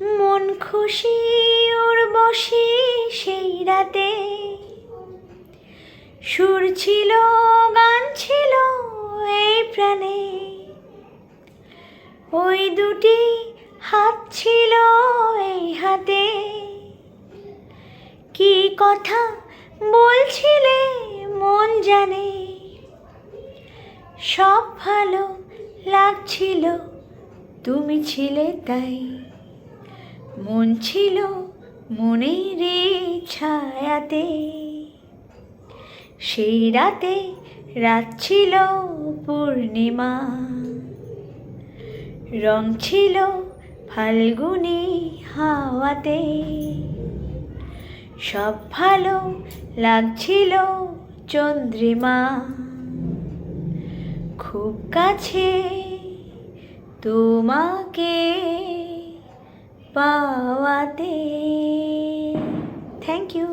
মন খুশি ওর বসি সেই রাতে, সুর ছিল গান ছিল এই প্রাণে, ওই দুটি হাত ছিল এই হাতে, কি কথা বলছিলে মন জানে, সব ভালো লাগছিল তুমি ছিলে তাই, মন ছিল মনের ছায়াতে, সেই রাতে রাত ছিল পূর্ণিমা, রং ছিল ফাল্গুনি হাওয়াতে, সব ভালো লাগছিল চন্দ্রিমা, খুব কাছে তোমাকে পাওয়াতে। Thank you.